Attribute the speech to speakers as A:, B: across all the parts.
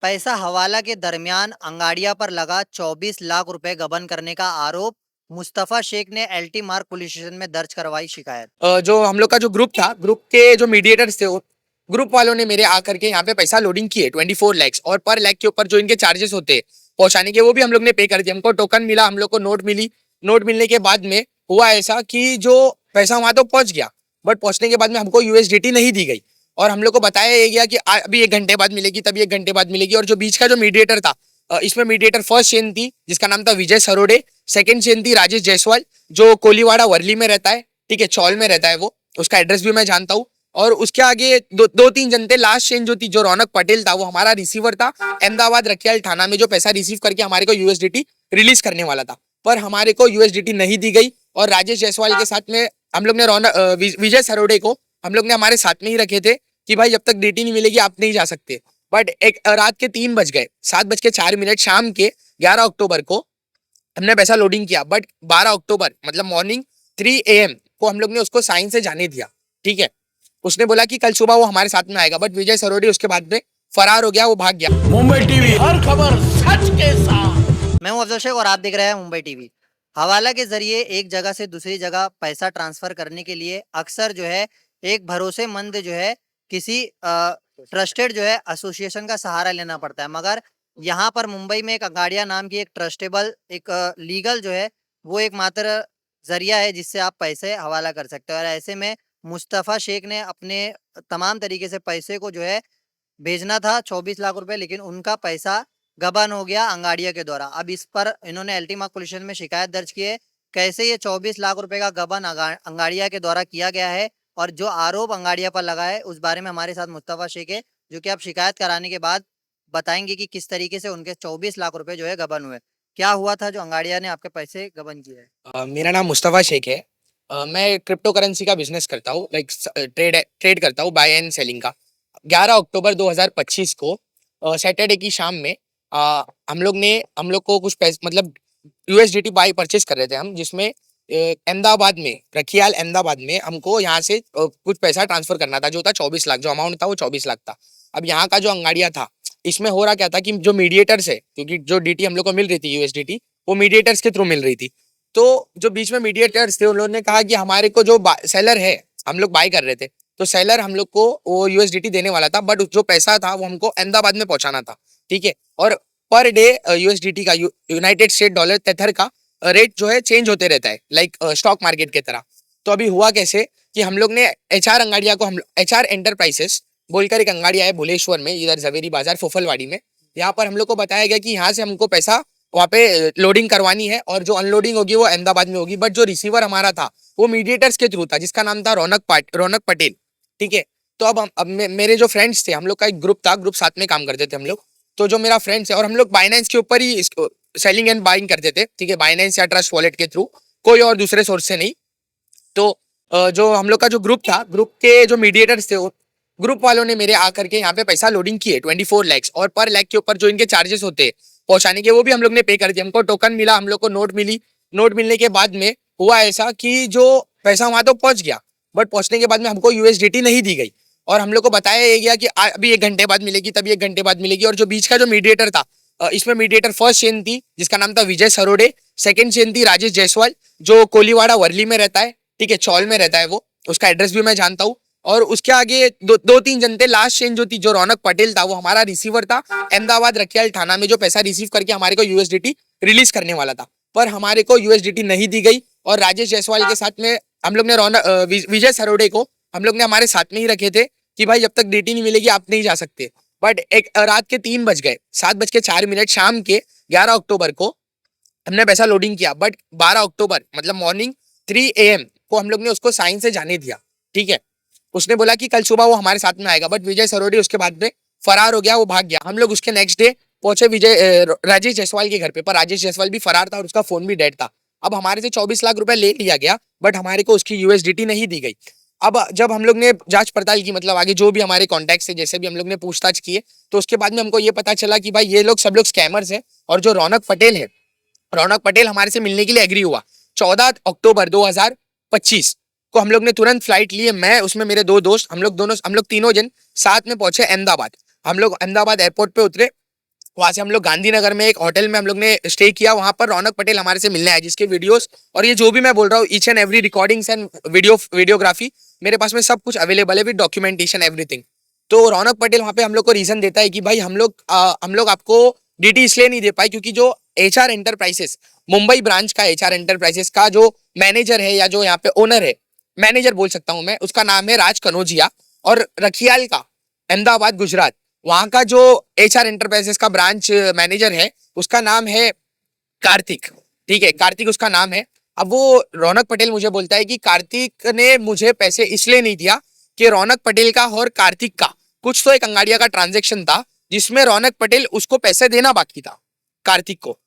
A: पैसा हवाला के दरमियान अंगाड़िया पर लगा 24 लाख रुपए गबन करने का आरोप। मुस्तफा शेख ने एलटी मार्ग पुलिस स्टेशन में दर्ज करवाई शिकायत।
B: जो हम लोग का जो ग्रुप था, ग्रुप के जो मीडिएटर्स थे, ग्रुप वालों ने मेरे आकर के यहाँ पे पैसा लोडिंग किए 24 lakhs, और पर लैख के ऊपर जो इनके चार्जेस होते हैं पहुंचाने के, वो भी हम लोग ने पे कर दिया। हमको टोकन मिला, हम लोग को नोट मिली। नोट मिलने के बाद में हुआ ऐसा कि जो पैसा वहां तो पहुंच गया, बट पहुंचने के बाद में हमको यूएसडीटी नहीं दी गई, और हम लोग को बताया ये गया कि अभी 1 घंटे बाद मिलेगी, तभी 1 घंटे बाद मिलेगी। और जो बीच का जो मीडिएटर था, इसमें मीडिएटर फर्स्ट चेन थी जिसका नाम था विजय सरोडे, सेकंड चेन थी राजेश जायसवाल जो कोलीवाड़ा वर्ली में रहता है, ठीक है, चौल में रहता है वो, उसका एड्रेस भी मैं जानता हूँ। और उसके आगे दो तीन जन थे। लास्ट चेन जो थी, जो रौनक पटेल था, वो हमारा रिसीवर था अहमदाबाद रखियाल थाना में, जो पैसा रिसीव करके हमारे को यूएसडीटी रिलीज करने वाला था, पर हमारे को यूएसडीटी नहीं दी गई। और राजेश जायसवाल के साथ में हम लोग ने विजय सरोडे को हम लोग ने हमारे साथ में ही रखे थे कि भाई जब तक डीटी नहीं मिलेगी आप नहीं जा सकते। बट एक रात के 3 बज गए, 7:04 शाम के 11 अक्टूबर को हमने पैसा लोडिंग किया। बट 12 अक्टूबर मतलब मॉर्निंग 3 AM को हम लोग ने उसको साइन से जाने दिया, ठीक है। उसने बोला कि कल सुबह वो हमारे साथ में आएगा, बट विजय सरोडे उसके बाद में फरार हो गया, वो भाग गया।
C: मुंबई टीवी हर खबर सच के साथ।
A: मैं हूं अफजल शेख और आप देख रहे हैं मुंबई टीवी। हवाला के जरिए एक जगह से दूसरी जगह पैसा ट्रांसफर करने के लिए अक्सर जो है एक भरोसेमंद जो है किसी ट्रस्टेड जो है एसोसिएशन का सहारा लेना पड़ता है, मगर यहाँ पर मुंबई में एक अंगाड़िया नाम की एक ट्रस्टेबल एक लीगल जो है वो एकमात्र जरिया है जिससे आप पैसे हवाला कर सकते हो। और ऐसे में मुस्तफ़ा शेख ने अपने तमाम तरीके से पैसे को जो है भेजना था 24 लाख रुपए, लेकिन उनका पैसा गबन हो गया अंगाड़िया के द्वारा। अब इस पर इन्होंने एल्टीमार्क पुलिस स्टेशन में शिकायत दर्ज की है। कैसे ये 24 लाख रुपए का गबन अंगाड़िया के द्वारा किया गया है और जो आरोप अंगाड़िया पर लगा है, उस बारे में हमारे साथ मुस्तफा शेख है, जो कि आप शिकायत कराने के बाद बताएंगे कि किस तरीके से उनके 24 लाख रुपए जो है गबन हुए। क्या हुआ था जो अंगाड़िया ने आपके पैसे गबन किए है?
B: मेरा नाम मुस्तफा शेख है। मैं क्रिप्टो करेंसी का बिजनेस करता हूँ, लाइक ट्रेड करता हूँ, बाय एंड सेलिंग का। 11 अक्टूबर 2025 को सैटरडे की शाम में हम लोग को कुछ पैसे, मतलब यूएसडीटी बाई परचेस कर रहे थे हम, जिसमें अहमदाबाद में, रखियाल अहमदाबाद में हमको यहाँ से कुछ पैसा ट्रांसफर करना था, जो था 24 लाख। जो अमाउंट था वो 24 लाख था। अब यहाँ का जो अंगाड़िया था, इसमें हो रहा क्या था कि जो मीडिएटर्स है, क्योंकि जो डीटी हम लोग को मिल रही थी यूएसडीटी, वो मीडिएटर्स के थ्रू मिल रही थी। तो जो बीच में मीडिएटर्स थे, उन्होंने कहा कि हमारे को जो सेलर है, हम लोग बाय कर रहे थे, तो सेलर हम लोग को वो यूएसडीटी देने वाला था, बट जो पैसा था वो हमको अहमदाबाद में पहुंचाना था, ठीक है। और पर डे यूएसडीटी का, यूनाइटेड स्टेट डॉलर तेथर का रेट जो है चेंज होते रहता है, लाइक स्टॉक मार्केट की तरह। तो अभी हुआ कैसे कि हम लोग ने एचआर अंगाड़िया को, हम एचआर एंटरप्राइजेस बोलकर एक अंगाड़िया है भुवनेश्वर में, इधर जवेरी बाजार फोफलवाड़ी में, यहाँ पर हम लोग को बताया गया कि यहाँ से हमको पैसा वहाँ पे लोडिंग करवानी है, और जो अनलोडिंग होगी वो अहमदाबाद में होगी। बट जो रिसीवर हमारा था वो मीडिएटर्स के थ्रू था, जिसका नाम था रौनक पटेल, ठीक है। तो अब मेरे जो फ्रेंड्स थे, हम लोग का एक ग्रुप था, ग्रुप साथ में काम करते थे हम लोग। तो जो मेरा फ्रेंड्स है, और हम लोग बाइनेंस के ऊपर ही सेलिंग एंड बाइंग करते थे, ठीक है, बाइनेंस या ट्रस्ट वॉलेट के थ्रू, कोई और दूसरे सोर्स से नहीं। तो जो हम लोग का जो ग्रुप था, ग्रुप के जो मीडिएटर्स थे, ग्रुप वालों ने मेरे आकर के यहाँ पे पैसा लोडिंग किए 24 lakhs, और पर लैख के ऊपर जो इनके चार्जेस होते हैं पहुंचाने के, वो भी हम लोग ने पे कर दिया। हमको टोकन मिला, हम लोग को नोट मिली। नोट मिलने के बाद में हुआ ऐसा कि जो पैसा वहां तो पहुंच गया, बट पहुंचने के बाद में हमको यूएसडीटी नहीं दी गई, और हम लोग को बताया ये गया कि अभी 1 घंटे बाद मिलेगी, तभी 1 घंटे बाद मिलेगी। और जो बीच का जो मीडिएटर था, इसमें मीडिएटर फर्स्ट चेन थी जिसका नाम था विजय सरोडे, सेकंड चेन थी राजेश जायसवाल जो कोलीवाड़ा वर्ली में रहता है, ठीक है, चौल में रहता है वो, उसका एड्रेस भी मैं जानता हूँ। और उसके आगे दो तीन जन थे। लास्ट चेन जो थी, जो रौनक पटेल था, वो हमारा रिसीवर था अहमदाबाद रखियाल थाना में, जो पैसा रिसीव करके हमारे को यूएसडीटी रिलीज करने वाला था, पर हमारे को यूएसडीटी नहीं दी गई। और राजेश जायसवाल के साथ में हम लोग ने विजय सरोडे को हम लोग ने हमारे साथ में ही रखे थे कि भाई जब तक डीटी नहीं मिलेगी आप नहीं जा सकते। बट एक रात के 3 बज गए, 7:04 शाम के 11 अक्टूबर को हमने पैसा लोडिंग किया। बट 12 अक्टूबर मतलब मॉर्निंग 3 AM को हम लोग ने उसको साइन से जाने दिया, ठीक है। उसने बोला कि कल सुबह वो हमारे साथ में आएगा, बट विजय सरोडे उसके बाद में फरार हो गया, वो भाग गया। हम लोग उसके नेक्स्ट डे पहुंचे राजेश जायसवाल के घर पे, पर राजेश जायसवाल भी फरार था और उसका फोन भी डेड था। अब हमारे से 24 लाख रुपए ले लिया गया, बट हमारे को उसकी यूएसडीटी नहीं दी गई। अब जब हम लोग ने जांच पड़ताल की, मतलब आगे जो भी हमारे कॉन्टैक्ट से जैसे भी हम लोग ने पूछताछ किए, तो उसके बाद में हमको ये पता चला कि भाई ये लोग सब लोग स्कैमर्स हैं। और जो रौनक पटेल है, रौनक पटेल हमारे से मिलने के लिए एग्री हुआ। 14 अक्टूबर 2025 को हम लोग ने तुरंत फ्लाइट लिए, मैं उसमें मेरे 2 दोस्त, हम लोग तीनों जन साथ में पहुंचे अहमदाबाद। हम लोग अहमदाबाद एयरपोर्ट पे उतरे, वहां से हम लोग गांधीनगर में एक होटल में हम लोग ने स्टे किया, वहां पर रौनक पटेल हमारे से मिलने आए, जिसके वीडियोस और ये जो भी मैं बोल रहा हूँ each and every recordings and videography मेरे पास में सब कुछ अवेलेबल है विद डॉक्यूमेंटेशन एवरीथिंग। तो रौनक पटेल वहां पे हम लोग को रीजन देता है कि भाई हम लोग आपको डीटी इसलिए नहीं दे पाए क्योंकि जो एचआर एंटरप्राइजेस मुंबई ब्रांच का एचआर एंटरप्राइजेस का जो मैनेजर है या जो यहाँ पे ओनर है, मैनेजर बोल सकता हूँ मैं, उसका नाम है राज कनौजिया, और रखियाल का अहमदाबाद गुजरात वहां का जो एचआर एंटरप्राइजेस का ब्रांच मैनेजर है उसका नाम है कार्तिक। ठीक है, कार्तिक उसका नाम है। अब वो रौनक पटेल मुझे बोलता है कि कार्तिक ने मुझे पैसे इसलिए नहीं दिया कि रौनक पटेल का और कार्तिक का कुछ तो एक अंगाड़िया का ट्रांजेक्शन था जिसमें रौनक पटेल उसको पैसे देना बाकी था कार्तिक को,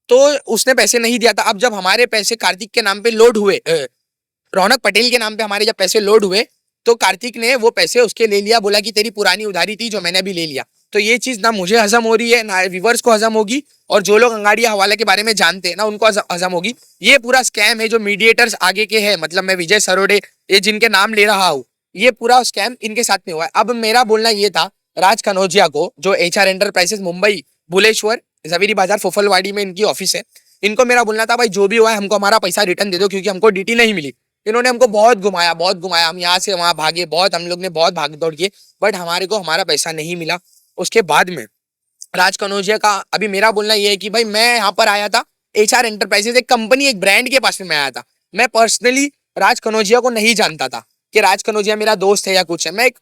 B: तो उसने पैसे नहीं दिया था। अब जब हमारे पैसे कार्तिक के नाम पे लोड हुए, रौनक पटेल के नाम पे हमारे जब पैसे लोड हुए तो कार्तिक ने वो पैसे उसके ले लिया, बोला कि तेरी पुरानी उधारी थी जो मैंने अभी ले लिया। तो ये चीज ना मुझे हजम हो रही है ना व्यूवर्स को हजम होगी, और जो लोग अंगाड़िया हवाला के बारे में जानते हैं ना उनको हजम होगी। ये पूरा स्कैम है जो मीडिएटर्स आगे के हैं, मतलब मैं विजय सरोडे ये जिनके नाम ले रहा हूँ, ये पूरा स्कैम इनके साथ में हुआ है। अब मेरा बोलना ये था राज कनौजिया को, जो एचआर एंटरप्राइजेस मुंबई भुलेश्वर जवेरी बाजार फोफलवाड़ी में इनकी ऑफिस है, इनको मेरा बोलना था भाई जो भी हुआ है हमको हमारा पैसा रिटर्न दे दो क्योंकि हमको डीटी नहीं मिली। इन्होंने हमको बहुत घुमाया, हम यहाँ से वहां भागे, बहुत हम लोग ने बहुत भाग दौड़ किए, बट हमारे को हमारा पैसा नहीं मिला। उसके बाद में राज कनौजिया का अभी मेरा बोलना ये है कि भाई मैं यहाँ पर आया था एचआर एंटरप्राइजेस एक कंपनी एक ब्रांड के पास में मैं आया था। मैं पर्सनली राज कनौजिया को नहीं जानता था कि राज कनौजिया मेरा दोस्त है या कुछ है। मैं एक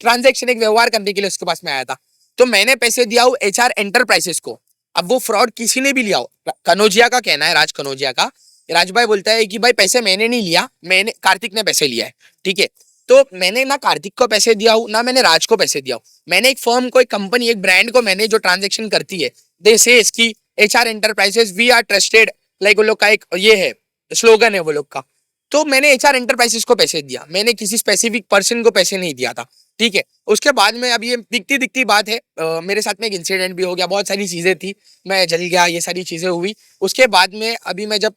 B: ट्रांजेक्शन एक व्यवहार करने के लिए उसके पास में आया था, तो मैंने पैसे दिया हूँ एचआर एंटरप्राइजेस को। अब वो फ्रॉड किसी ने भी लिया हो, कनौजिया का कहना है, राज कनौजिया का, राज भाई बोलता है कि भाई पैसे मैंने नहीं लिया, मैंने कार्तिक ने पैसे लिया है। ठीक है, तो मैंने ना कार्तिक को पैसे दिया हूँ ना मैंने राज को पैसे दिया हूँ। मैंने एक फर्म को, एक कंपनी, एक ब्रांड को मैंने जो ट्रांजेक्शन करती है, दे से इसकी HR enterprises we are trusted, like वो लोग का एक ये है स्लोगन है वो लोग का। तो मैंने एचआर एंटरप्राइजेस को पैसे दिया, मैंने किसी स्पेसिफिक पर्सन को पैसे नहीं दिया था। ठीक है, उसके बाद में अब ये दिखती बात है, मेरे साथ में एक इंसिडेंट भी हो गया, बहुत सारी चीजें थी, मैं जल गया, ये सारी चीजें हुई। उसके बाद में अभी मैं जब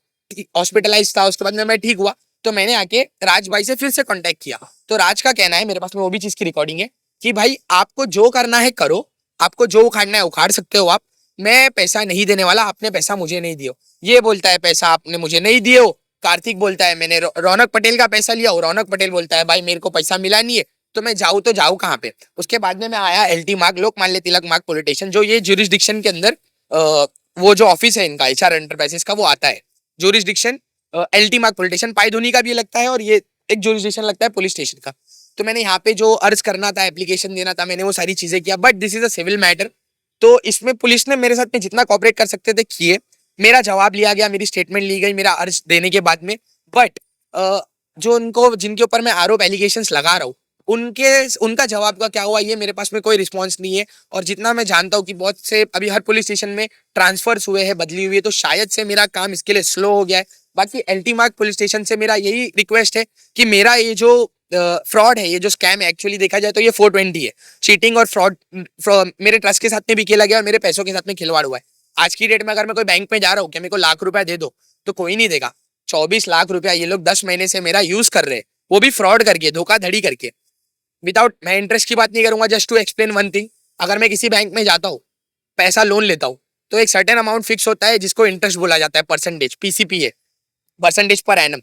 B: हॉस्पिटलाइज था, उसके बाद में मैं ठीक हुआ, तो मैंने आके राज भाई से फिर से कांटेक्ट किया। तो राज का कहना है, मेरे पास में वो भी चीज की रिकॉर्डिंग है, कि भाई आपको जो करना है करो, आपको जो उखाड़ना है उखाड़ सकते हो आप, मैं पैसा नहीं देने वाला, आपने पैसा मुझे नहीं दियो। ये बोलता है पैसा आपने मुझे नहीं दिए हो, कार्तिक बोलता है मैंने रौनक पटेल का पैसा लिया हो, रौनक पटेल बोलता है भाई मेरे को पैसा मिला नहीं है, तो मैं जाऊँ तो जाऊँ कहाँ पे। उसके बाद में मैं आया LT मार्ग, लोकमान्य तिलक मार्ग पुलिस स्टेशन, जो ये ज्यूरिसडिक्शन के अंदर वो जो ऑफिस है इनका एचआर एंटरप्राइजेस का वो आता है, ज्यूरिसडिक्शन LT मार्ग पुलिस स्टेशन, पाई धोनी का भी लगता है और ये एक ज्यूरिसडिक्शन लगता है पुलिस स्टेशन का। तो मैंने यहाँ पे जो अर्ज करना था, एप्लीकेशन देना था, मैंने वो सारी चीजें किया, but this is a civil matter. तो इसमें पुलिस ने मेरे साथ में जितना कॉपरेट कर सकते थे किए, मेरा जवाब लिया गया, मेरी स्टेटमेंट ली गई मेरा अर्ज देने के बाद में, बट जो उनको जिनके ऊपर मैं आरोप एलिगेशंस लगा रहा हूँ उनका जवाब का क्या हुआ ये मेरे पास में कोई रिस्पॉन्स नहीं है। और जितना मैं जानता हूँ कि बहुत से अभी हर पुलिस स्टेशन में ट्रांसफर्स हुए हैं, बदली हुई है, तो शायद से मेरा काम इसके लिए स्लो हो गया है। बाकी LT मार्ग पुलिस स्टेशन से मेरा यही रिक्वेस्ट है कि मेरा ये जो फ्रॉड है, ये जो स्कैम है, एक्चुअली देखा जाए तो ये 420 है, चीटिंग और फ्रॉड मेरे ट्रस्ट के साथ में भी खेला गया और मेरे पैसों के साथ में खिलवाड़ हुआ है। आज की डेट में अगर मैं कोई बैंक में जा रहा हूँ कि मेरे को लाख रुपया दे दो, तो कोई नहीं देगा। 24 लाख रुपया ये लोग 10 महीने से मेरा यूज कर रहे हैं, वो भी फ्रॉड करके, धोखाधड़ी करके, विदाउट, मैं इंटरेस्ट की बात नहीं करूंगा, just to explain one thing. अगर मैं किसी बैंक में जाता हूँ, पैसा लोन लेता हूँ, तो एक सर्टेन अमाउंट फिक्स होता है जिसको इंटरेस्ट बोला जाता है, परसेंटेज, PCP है, परसेंटेज पर एनम।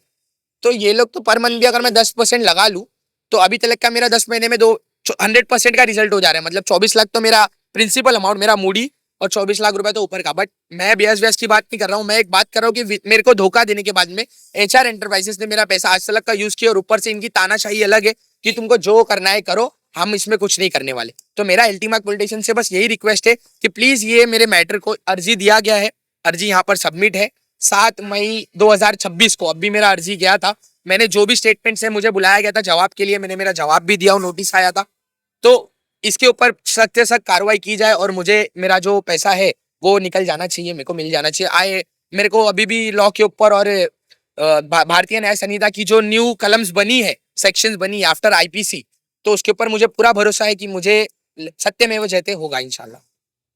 B: तो ये लोग तो पर मंथ भी अगर मैं 10% लगा लूँ, तो अभी तक का मेरा 10 महीने में 100% का रिजल्ट हो जा रहा है। मतलब 24 लाख तो मेरा प्रिंसिपल अमाउंट, मेरा मूडी, और 24 लाख रुपए तो ऊपर का। बट मैं ब्याज की बात नहीं कर रहा हूँ, मैं एक बात कर रहा हूँ कि मेरे को धोखा देने के बाद में एचआर एंटरप्राइजेस ने मेरा पैसा आज तक का यूज किया, और ऊपर से इनकी तानाशाही अलग है कि तुमको जो करना है करो, हम इसमें कुछ नहीं करने वाले। तो मेरा LT मार्ग पुलिस स्टेशन से बस यही रिक्वेस्ट है कि प्लीज ये मेरे मैटर को, अर्जी दिया गया है, अर्जी यहाँ पर सबमिट है 7 मई 2026 को, अब भी मेरा अर्जी गया था, मैंने जो भी स्टेटमेंट से मुझे बुलाया गया था जवाब के लिए, मैंने मेरा जवाब भी दिया, नोटिस आया था। तो इसके ऊपर सख्त से सख्त कार्रवाई की जाए और मुझे मेरा जो पैसा है वो निकल जाना चाहिए, मेरे को मिल जाना चाहिए। मेरे को अभी भी लॉ के ऊपर और भारतीय न्याय संहिता की जो न्यू कलम्स बनी है, सेक्शंस बनी है आफ्टर IPC, तो उसके ऊपर मुझे पूरा भरोसा है कि मुझे सत्यमेव जयते होगा इंशाल्लाह।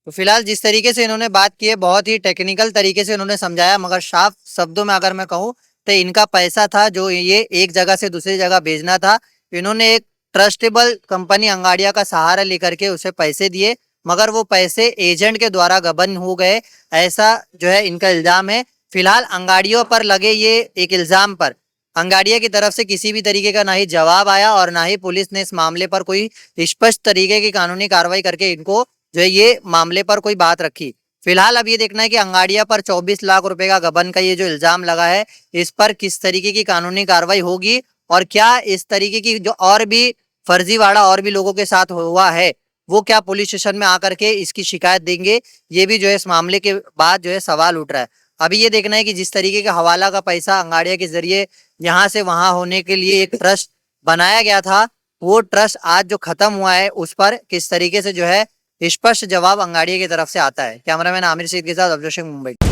A: तो फिलहाल जिस तरीके से इन्होंने बात की है, बहुत ही टेक्निकल तरीके से इन्होंने समझाया, मगर साफ शब्दों में अगर मैं कहूँ तो इनका पैसा था जो ये एक जगह से दूसरी जगह भेजना था। इन्होंने एक ट्रस्टेबल कंपनी अंगाड़िया का सहारा लेकर के उसे पैसे दिए मगर वो पैसे एजेंट के द्वारा गबन हो गए, ऐसा जो है इनका इल्जाम है। फिलहाल अंगाड़ियों पर लगे ये एक इल्जाम पर अंगाड़िया की तरफ से किसी भी तरीके का ना ही जवाब आया और ना ही पुलिस ने इस मामले पर कोई स्पष्ट तरीके की कानूनी कार्रवाई करके इनको जो है ये मामले पर कोई बात रखी। फिलहाल अब ये देखना है कि अंगाड़िया पर 24 लाख रुपए का गबन का ये जो इल्जाम लगा है, इस पर किस तरीके की कानूनी कार्रवाई होगी और क्या इस तरीके की जो और भी फर्जीवाड़ा और भी लोगों के साथ हुआ है, वो क्या पुलिस स्टेशन में आकर के इसकी शिकायत देंगे, ये भी जो है इस मामले के बाद जो है सवाल उठ रहा है। अभी ये देखना है कि जिस तरीके का हवाला का पैसा अंगाड़िया के जरिए यहाँ से वहां होने के लिए एक ट्रस्ट बनाया गया था, वो ट्रस्ट आज जो खत्म हुआ है उस पर किस तरीके से जो है स्पष्ट जवाब अंगाड़िया की तरफ से आता है। कैमरामैन आमिर सईद के साथ अफजल शेख, मुंबई।